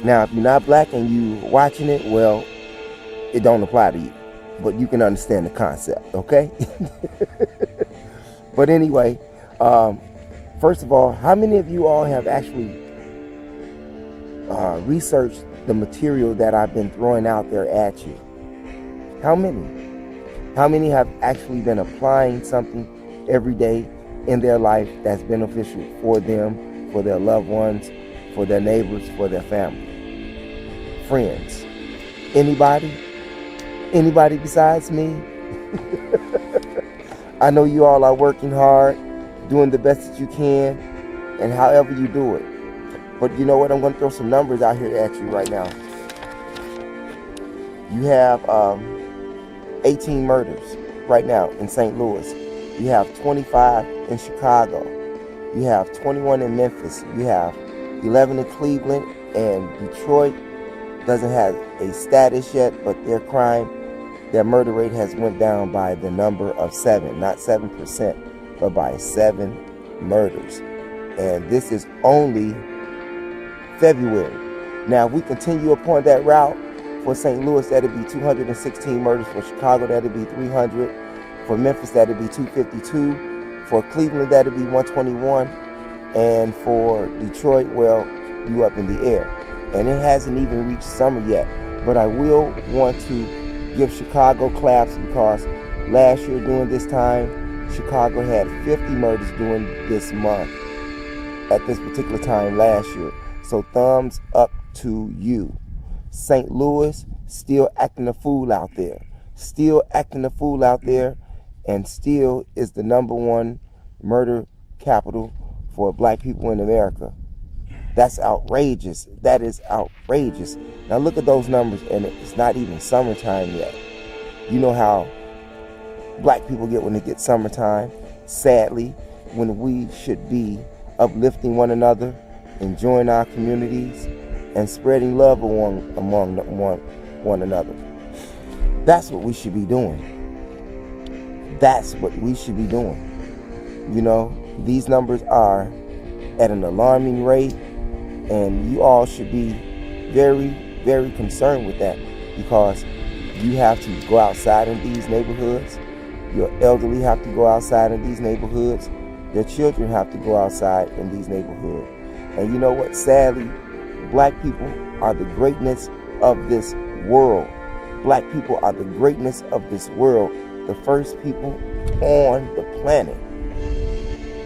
Now, if you're not black and you watching it, well, it don't apply to you. But you can understand the concept, okay? But anyway, first of all, how many of you all have actually researched the material that I've been throwing out there at you? How many? How many have actually been applying something every day in their life that's beneficial for them, for their loved ones, for their neighbors, for their family, friends? Anybody? Anybody besides me? I know you all are working hard, doing the best that you can, and however you do it. But you know what? I'm going to throw some numbers out here at you right now. You have 18 murders right now in St. Louis. You have 25 in Chicago. You have 21 in Memphis. You have 11 in Cleveland, and Detroit doesn't have a status yet, but their murder rate has went down by the number of 7, not 7%, but by 7 murders. And this is only February. Now, if we continue upon that route, for St. Louis, that'd be 216 murders. For Chicago, that'd be 300. For Memphis, that'd be 252. For Cleveland, that'd be 121. And for Detroit, well, you up in the air. And it hasn't even reached summer yet. But I will want to give Chicago claps, because last year during this time, Chicago had 50 murders during this month at this particular time last year. So thumbs up to you. St. Louis still acting a fool out there. Still acting a fool out there, and still is the #1 murder capital for black people in America. That's outrageous. That is outrageous. Now look at those numbers, and it's not even summertime yet. You know how black people get when it gets summertime. Sadly, when we should be uplifting one another, enjoying our communities, and spreading love among one another. That's what we should be doing. That's what we should be doing. You know, these numbers are at an alarming rate, and you all should be very, very concerned with that, because you have to go outside in these neighborhoods. Your elderly have to go outside in these neighborhoods. Their children have to go outside in these neighborhoods. And you know what? Sadly, black people are the greatness of this world. Black people are the greatness of this world. The first people on the planet.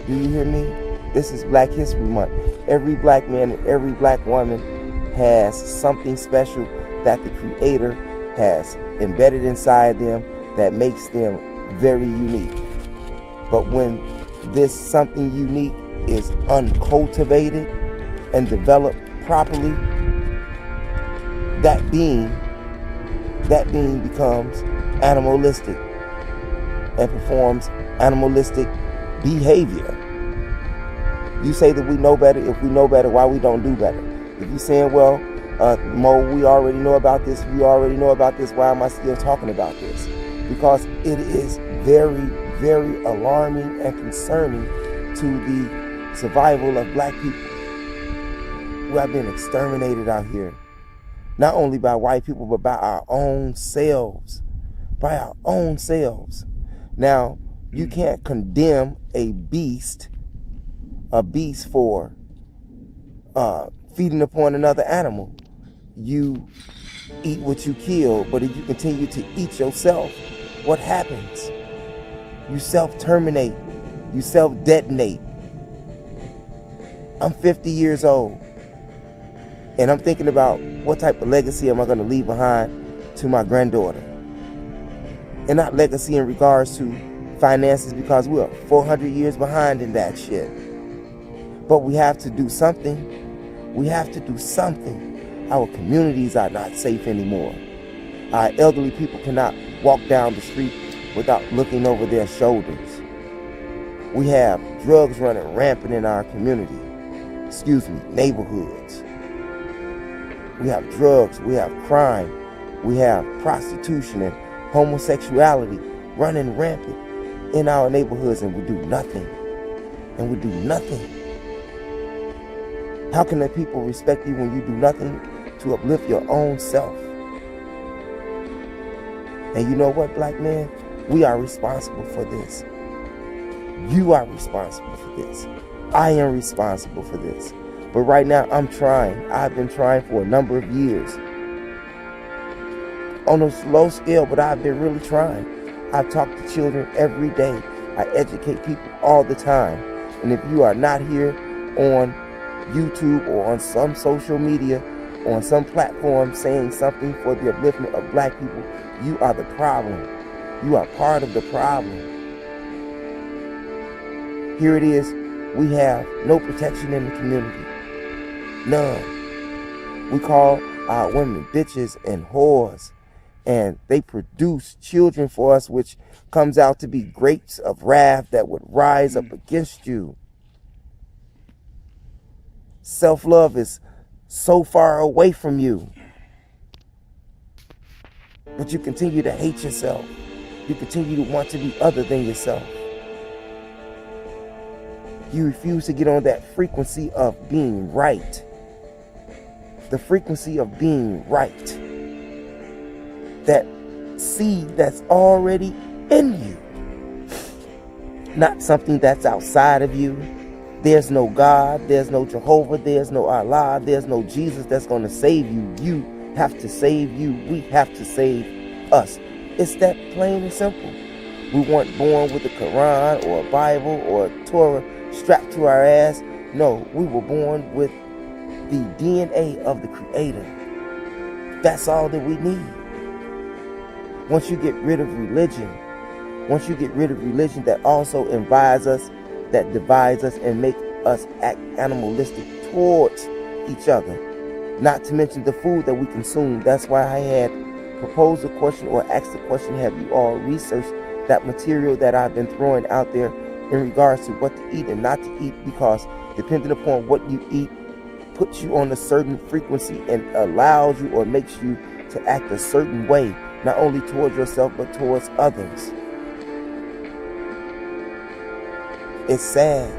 Do you hear me? This is Black History Month. Every black man and every black woman has something special that the Creator has embedded inside them that makes them very unique. But when this something unique is uncultivated and developed properly, that being becomes animalistic and performs animalistic behavior. You say that we know better. If we know better, why we don't do better? If you're saying, well, Mo, we already know about this, why am I still talking about this? Because it is very, very alarming and concerning to the survival of black people who have been exterminated out here. Not only by white people, but by our own selves. By our own selves. Now, you can't condemn a beast for feeding upon another animal. You eat what you kill, but if you continue to eat yourself, what happens? You self-terminate. You self-detonate. I'm 50 years old, and I'm thinking about what type of legacy am I going to leave behind to my granddaughter. And not legacy in regards to finances, because we're 400 years behind in that shit. But we have to do something. We have to do something. Our communities are not safe anymore. Our elderly people cannot walk down the street without looking over their shoulders. We have drugs running rampant in our community. Neighborhoods. We have drugs, we have crime, we have prostitution and homosexuality running rampant in our neighborhoods, and we do nothing. And we do nothing. How can the people respect you when you do nothing to uplift your own self. And you know what, black man? We are responsible for this. You are responsible for this. I am responsible for this. But right now, I'm trying. I've been trying for a number of years. On a slow scale, but I've been really trying. I talk to children every day. I educate people all the time. And if you are not here on YouTube or on some social media, on some platform saying something for the upliftment of black people, you are the problem. You are part of the problem. Here it is. We have no protection in the community. None. We call our women bitches and whores. And they produce children for us, which comes out to be grapes of wrath that would rise up against you. Self-love is so far away from you. But you continue to hate yourself. You continue to want to be other than yourself. You refuse to get on that frequency of being right. The frequency of being right. That seed that's already in you. Not something that's outside of you. There's no God, there's no Jehovah, there's no Allah, there's no Jesus that's going to save you. You have to save you. We have to save us. It's that plain and simple. We weren't born with a Quran or a Bible or a Torah strapped to our ass. No, we were born with the DNA of the Creator. That's all that we need. Once you get rid of religion, that also divides us, that divides us and make us act animalistic towards each other. Not to mention the food that we consume. That's why I had proposed a question or asked the question, have you all researched that material that I've been throwing out there in regards to what to eat and not to eat? Because depending upon what you eat, puts you on a certain frequency and allows you or makes you to act a certain way, not only towards yourself, but towards others. It's sad.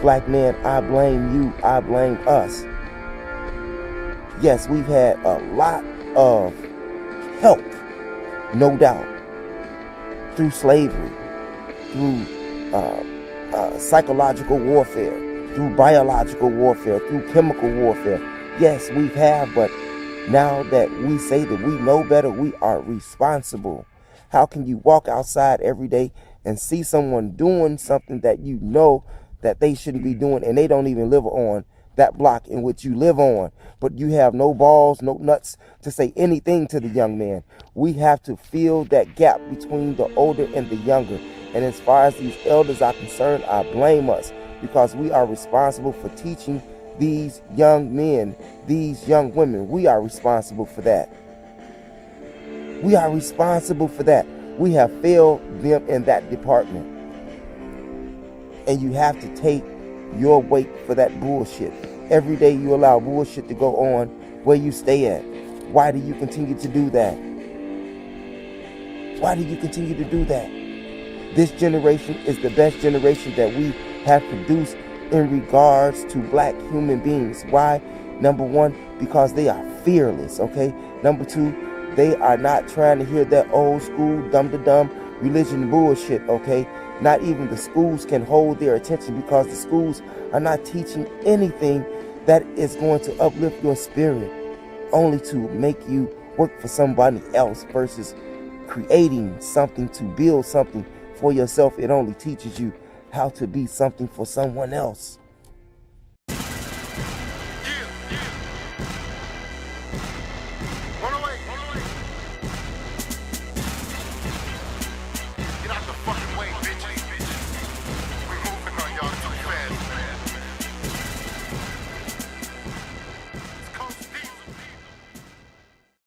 Black men, I blame you. I blame us. Yes, we've had a lot of help, no doubt, through slavery, through psychological warfare, through biological warfare, through chemical warfare. Yes, we have, but now that we say that we know better, we are responsible. How can you walk outside every day and see someone doing something that you know that they shouldn't be doing, and they don't even live on that block in which you live on, but you have no balls, no nuts to say anything to the young man? We have to fill that gap between the older and the younger. And as far as these elders are concerned, I blame us, because we are responsible for teaching these young men, these young women. We are responsible for that. We are responsible for that. We have failed them in that department. And you have to take your weight for that bullshit. Every day you allow bullshit to go on where you stay at. Why do you continue to do that? Why do you continue to do that? This generation is the best generation that we have produced in regards to black human beings. Why? Number one, because they are fearless, okay? Number two, they are not trying to hear that old school dumb-to-dumb religion bullshit, okay? Not even the schools can hold their attention, because the schools are not teaching anything that is going to uplift your spirit, only to make you work for somebody else versus creating something to build something for yourself. It only teaches you how to be something for someone else.